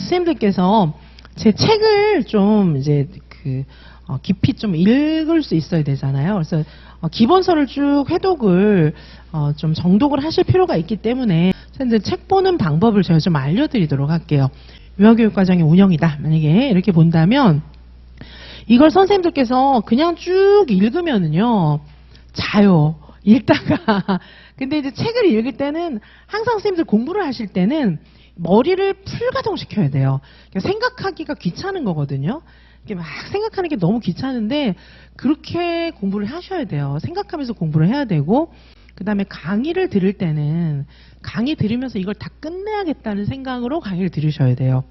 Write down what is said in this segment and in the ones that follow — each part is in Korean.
선생님들께서 제 책을 좀 이제 깊이 좀 읽을 수 있어야 되잖아요. 그래서 기본서를 쭉 회독을 좀 정독을 하실 필요가 있기 때문에 이제 책 보는 방법을 제가 좀 알려드리도록 할게요. 유아교육과정의 운영이다. 만약에 이렇게 본다면 이걸 선생님들께서 그냥 쭉 읽으면은요 자요. 읽다가 근데 이제 책을 읽을 때는 항상 선생님들 공부를 하실 때는 머리를 풀가동시켜야 돼요. 생각하기가 귀찮은 거거든요. 이렇게 막 생각하는 게 너무 귀찮은데 그렇게 공부를 하셔야 돼요. 생각하면서 공부를 해야 되고 그 다음에 강의를 들을 때는 강의 들으면서 이걸 다 끝내야겠다는 생각으로 강의를 들으셔야 돼요.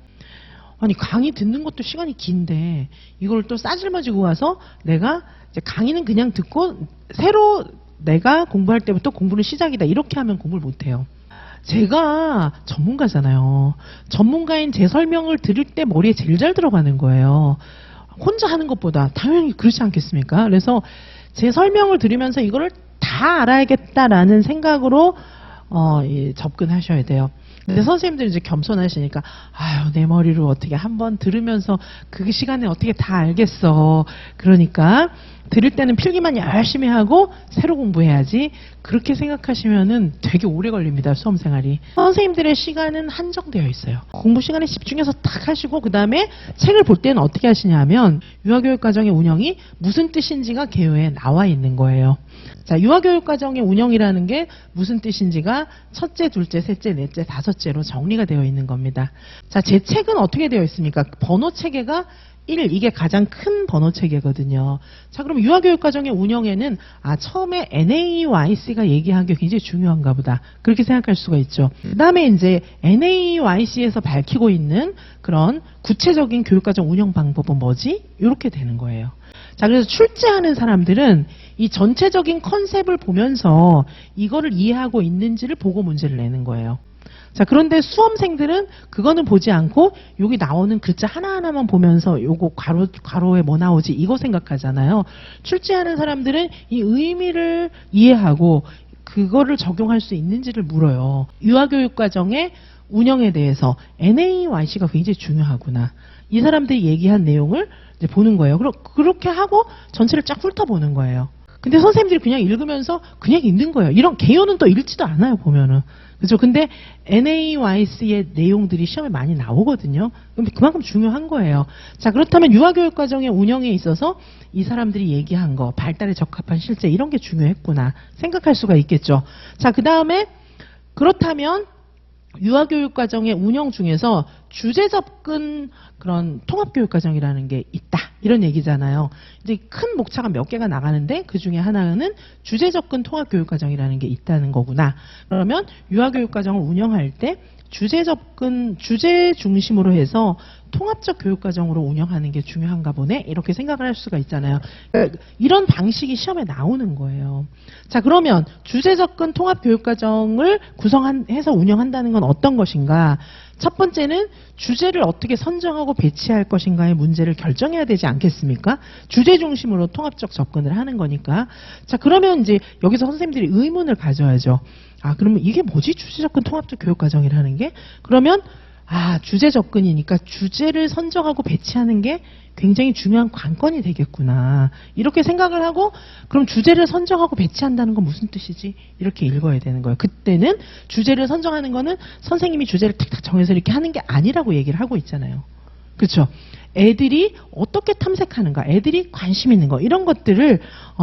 아니 강의 듣는 것도 시간이 긴데 이걸 또 싸질머지고 와서 내가 이제 강의는 그냥 듣고 새로 내가 공부할 때부터 공부는 시작이다 이렇게 하면 공부를 못해요. 제가 전문가잖아요. 전문가인 제 설명을 들을 때 머리에 제일 잘 들어가는 거예요. 혼자 하는 것보다 당연히 그렇지 않겠습니까? 그래서 제 설명을 들으면서 이거를 다 알아야겠다라는 생각으로 접근하셔야 돼요. 근데 선생님들이 이제 겸손하시니까 아유 내 머리로 어떻게 한번 들으면서 그 시간에 어떻게 다 알겠어. 그러니까 들을 때는 필기만 열심히 하고 새로 공부해야지. 그렇게 생각하시면은 되게 오래 걸립니다. 수험생활이. 선생님들의 시간은 한정되어 있어요. 공부 시간에 집중해서 딱 하시고 그 다음에 책을 볼 때는 어떻게 하시냐면 유아교육과정의 운영이 무슨 뜻인지가 개요에 나와 있는 거예요. 자, 유아교육과정의 운영이라는 게 무슨 뜻인지가 첫째, 둘째, 셋째, 넷째, 다섯째로 정리가 되어 있는 겁니다. 자, 제 책은 어떻게 되어 있습니까? 번호 체계가 1, 이게 가장 큰 번호 체계거든요. 자, 그럼 유아교육과정의 운영에는 처음에 NAYC가 얘기한 게 굉장히 중요한가 보다. 그렇게 생각할 수가 있죠. 그 다음에 이제 NAYC에서 밝히고 있는 그런 구체적인 교육과정 운영 방법은 뭐지? 이렇게 되는 거예요. 자, 그래서 출제하는 사람들은 이 전체적인 컨셉을 보면서 이거를 이해하고 있는지를 보고 문제를 내는 거예요. 자, 그런데 수험생들은 그거는 보지 않고 여기 나오는 글자 하나하나만 보면서 요거 괄호에 뭐 나오지 이거 생각하잖아요. 출제하는 사람들은 이 의미를 이해하고 그거를 적용할 수 있는지를 물어요. 유아교육과정의 운영에 대해서 NAYC가 굉장히 중요하구나. 이 사람들이 얘기한 내용을 이제 보는 거예요. 그렇게 하고 전체를 쫙 훑어보는 거예요. 근데 선생님들이 그냥 읽으면서 그냥 읽는 거예요. 이런 개요는 또 읽지도 않아요, 보면은. 그죠? 근데 NAYC의 내용들이 시험에 많이 나오거든요. 그만큼 중요한 거예요. 자, 그렇다면 유아교육과정의 운영에 있어서 이 사람들이 얘기한 거, 발달에 적합한 실제 이런 게 중요했구나 생각할 수가 있겠죠. 자, 그 다음에 그렇다면 유아교육과정의 운영 중에서 주제 접근 그런 통합교육과정이라는 게 있다. 이런 얘기잖아요. 이제 큰 목차가 몇 개가 나가는데 그 중에 하나는 주제 접근 통합교육과정이라는 게 있다는 거구나. 그러면 유아교육과정을 운영할 때 주제 접근, 주제 중심으로 해서 통합적 교육과정으로 운영하는 게 중요한가 보네? 이렇게 생각을 할 수가 있잖아요. 그러니까 이런 방식이 시험에 나오는 거예요. 자, 그러면 주제 접근 통합교육과정을 구성해서 운영한다는 건 어떤 것인가? 첫 번째는 주제를 어떻게 선정하고 배치할 것인가의 문제를 결정해야 되지 않겠습니까? 주제 중심으로 통합적 접근을 하는 거니까. 자, 그러면 이제 여기서 선생님들이 의문을 가져야죠. 그러면 이게 뭐지? 주제 접근 통합적 교육과정이라는 게? 그러면 주제 접근이니까 주제를 선정하고 배치하는 게 굉장히 중요한 관건이 되겠구나. 이렇게 생각을 하고 그럼 주제를 선정하고 배치한다는 건 무슨 뜻이지? 이렇게 읽어야 되는 거예요. 그때는 주제를 선정하는 거는 선생님이 주제를 탁탁 정해서 이렇게 하는 게 아니라고 얘기를 하고 있잖아요. 그렇죠? 애들이 어떻게 탐색하는가, 애들이 관심 있는 거 이런 것들을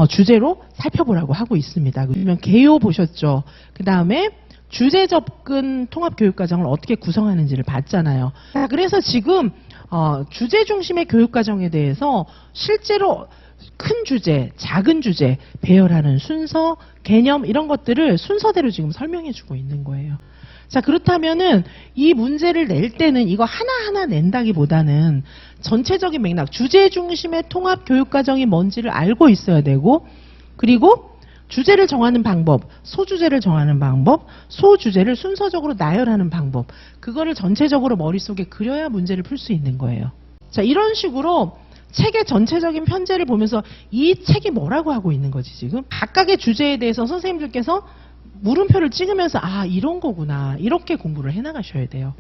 주제로 살펴보라고 하고 있습니다. 그러면 개요 보셨죠? 그 다음에 주제 접근 통합교육과정을 어떻게 구성하는지를 봤잖아요. 자, 그래서 지금 주제 중심의 교육과정에 대해서 실제로 큰 주제, 작은 주제 배열하는 순서, 개념 이런 것들을 순서대로 지금 설명해주고 있는 거예요. 자, 그렇다면은 이 문제를 낼 때는 이거 하나하나 낸다기보다는 전체적인 맥락, 주제 중심의 통합교육과정이 뭔지를 알고 있어야 되고 그리고 주제를 정하는 방법, 소주제를 정하는 방법, 소주제를 순서적으로 나열하는 방법 그거를 전체적으로 머릿속에 그려야 문제를 풀 수 있는 거예요. 자, 이런 식으로 책의 전체적인 편제를 보면서 이 책이 뭐라고 하고 있는 거지 지금? 각각의 주제에 대해서 선생님들께서 물음표를 찍으면서 이런 거구나 이렇게 공부를 해나가셔야 돼요.